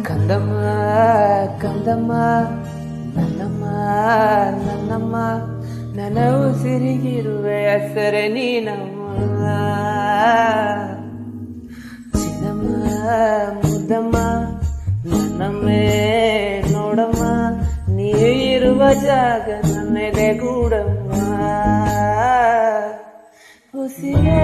ಕಂದಮ್ಮ ಕಂದಮ್ಮ ನನ್ನಮ್ಮ ನನ್ನಮ್ಮ ನನ್ನ ಉಸಿರಿಗಿರುವೆ ಹೆಸರೇ ನೀನಮ್ಮ ಚಿನ್ನಮ್ಮ ಮುದ್ದಮ್ಮ ನನ್ನಮ್ಮೇ ನೋಡಮ್ಮ ನೀ ಇರುವ ಜಾಗ ನನ್ನೆದೆ ಗೂಡಮ್ಮ ಉಸಿರೇ